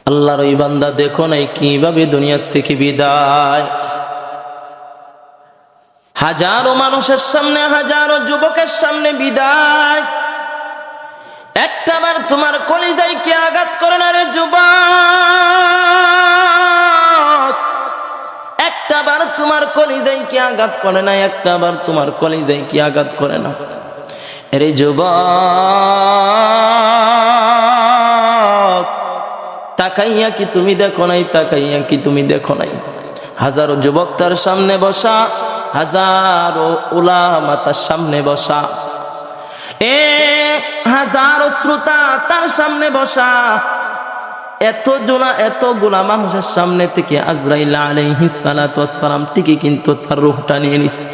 আল্লাহর ওই বান্দা দেখো নাই কিভাবে দুনিয়ার থেকে বিদায়। হাজারো মানুষের সামনে, হাজারো যুবকের সামনে বিদায়। একটাবার তোমার কলিজায় কি আঘাত করে না রে যুবক? একটাবার তোমার কলিজায় কি আঘাত করে না? একটাবার তোমার কলিজায় কি আঘাত করে না? আরে যুবক, তাকাইয়া কি তুমি দেখো নাই? তাকাইয়া কি তুমি দেখো নাই? হাজারো যুবক তার সামনে বসা, হাজারো উলামা তার সামনে বসা, হাজারো শ্রোতা তার সামনে বসা। এতগুলা মানুষের সামনে থেকে আজরাইল আলাইহিস সালাতু ওয়াস সালাম ঠিকই কিন্তু তার রূহটা নিয়ে নিছে,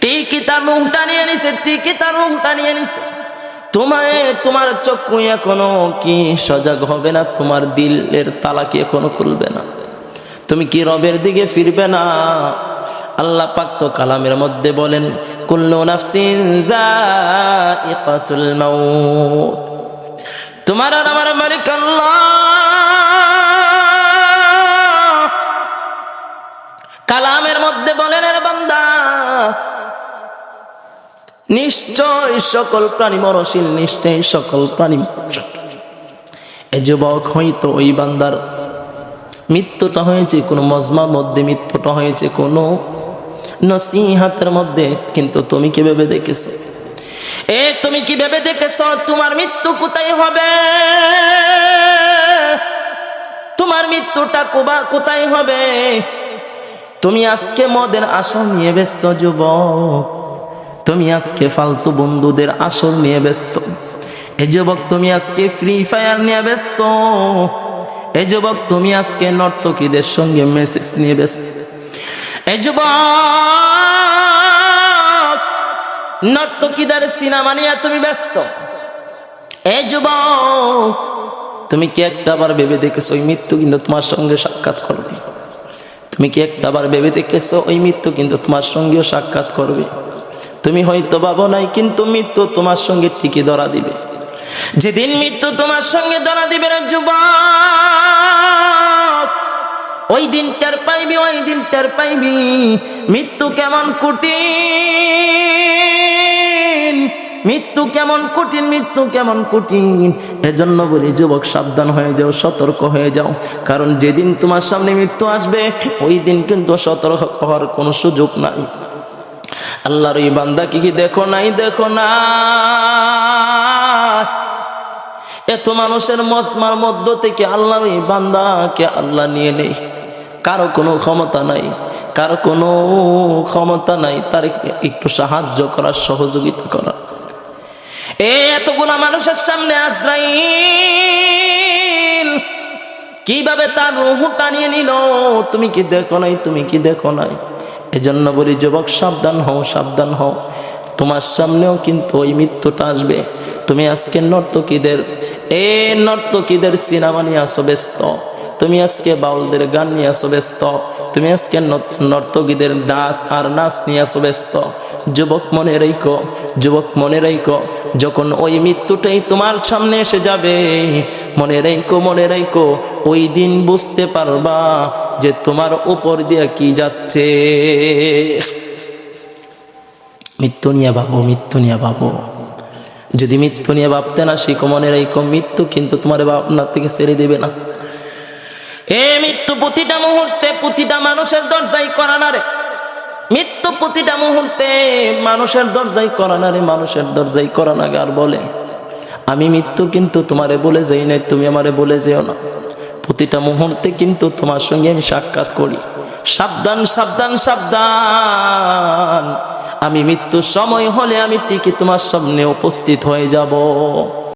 ঠিকই তার রূহটা নিয়ে নিছে, ঠিকই তার রূহটা নিয়ে নিছে। তোমার চক্ষু এখনো কি সজাগ হবে না? তোমার দিলের তালা কি এখনো খুলবে না? তুমি কি রবের দিকে ফিরবে না? আল্লাহ পাক তো কালামের মধ্যে বলেন, কুল্লু নাফসিন যায়িকাতুল মাউত। তোমার আর আমার মালিক আল্লাহ। কালামের মধ্যে বলেন, এর বান্দা, নিশ্চয় সকল প্রাণী মরণশীল, নিশ্চয় সকল প্রাণী। এ যুবক, হয়তো ওই বান্দার মৃত্যুটা হয়েছে কোনো মজমার মধ্যে, মৃত্যুটা হয়েছে কোনো নসিহাতের মধ্যে, কিন্তু তুমি কি ভেবে দেখেছো? তুমি কি ভেবে দেখেছো তোমার মৃত্যু কোথায় হবে? তোমার মৃত্যুটা কোথায় হবে? তুমি আজকে মদের আসর নিয়ে ব্যস্ত যুবক, তুমি আজকে ফালতু বন্ধুদের আসর নিয়ে ব্যস্ত। এ যুবক, তুমি আজকে ফ্রি ফায়ার নিয়ে ব্যস্ত। এ যুবক, তুমি আজকে নর্তকীদের সঙ্গে মেসেজ নিয়ে ব্যস্ত। এ যুবক, নর্তকীদের সিনেমা নিয়ে তুমি ব্যস্ত। এ যুবক, তুমি কি একটাবার ভেবে দেখেছো ওই মৃত্যু কিন্তু তোমার সঙ্গে সাক্ষাৎ করবে? তুমি কি একটাবার ভেবে দেখেছো ওই মৃত্যু কিন্তু তোমার সঙ্গেও সাক্ষাৎ করবে? তুমি হয়তো ভাবো নাই, কিন্তু মৃত্যু তোমার সঙ্গে ঠিকই ধরা দিবে। যেদিন মৃত্যু তোমার সঙ্গে ধরা দিবে না যুবক, ওই দিন টের পাইবি, ওই দিন টের পাইবি মৃত্যু কেমন কঠিন, মৃত্যু কেমন কঠিন, মৃত্যু কেমন কঠিন। এজন্য বলি যুবক, সাবধান হয়ে যাও, সতর্ক হয়ে যাও। কারণ যেদিন তোমার সামনে মৃত্যু আসবে, ওই দিন কিন্তু সতর্ক হওয়ার কোনো সুযোগ নাই। আল্লাহর এই বান্দা কি দেখো নাই? দেখো না, এত মানুষের মজমার মধ্য থেকে আল্লাহর এই বান্দাকে আল্লাহ নিয়ে নেই। কারো কোনো ক্ষমতা নাই, কারো কোনো ক্ষমতা নাই তার একটু সাহায্য করার, সহযোগিতা করার। এতগুলা মানুষের সামনে আজরাইল কিভাবে তার রূহটা নিয়ে নিল? তুমি কি দেখো নাই? তুমি কি দেখো নাই? এজন্য বলি যুবক, সাবধান হও, সাবধান হও। তোমার সামনেও কিন্তু ওই মৃত্যুটা আসবে। তুমি আজকে নর্তকীদের সিনেমা নিয়ে আসো ব্যস্ত, তুমি আজকে বাউলদের গান নিয়ে আসো ব্যস্ত, তুমি আজকে নর্তকীদের ডান্স আর নাচ নিয়ে আসো ব্যস্ত। যুবক মনে রেখো, যুবক মনে রেখো, যখন ওই মৃত্যুটাই তোমার সামনে এসে যাবে, মনে রেখো, মনে রেখো, ওই দিন বুঝতে পারবা যে তোমার উপর দিয়ে কি যাচ্ছে। মৃত্যু নিয়ে ভাবো, মৃত্যু নিয়ে ভাবো। যদি মৃত্যু নিয়ে ভাবতে না শিখো, মনে রেখো মৃত্যু কিন্তু তোমার ভাবনা থেকে ছেড়ে দেবে না। মৃত্যু প্রতিটা মুহূর্তে প্রতিটা মানুষের দরজায় করা না রে। মৃত্যু প্রতিটা মুহূর্তে মানুষের দরজায় করা না রে, মানুষের দরজায় করা না। আর বলে, আমি মৃত্যু কিন্তু তোমারে বলে যাই নাই, তুমি আমারে বলে যেও না। প্রতিটা মুহূর্তে কিন্তু তোমার সঙ্গে আমি সাক্ষাৎ করি। সাবধান, সাবধান, সাবধান। আমি মৃত্যুর সময় হলে আমি ঠিকই তোমার সামনে উপস্থিত হয়ে যাব।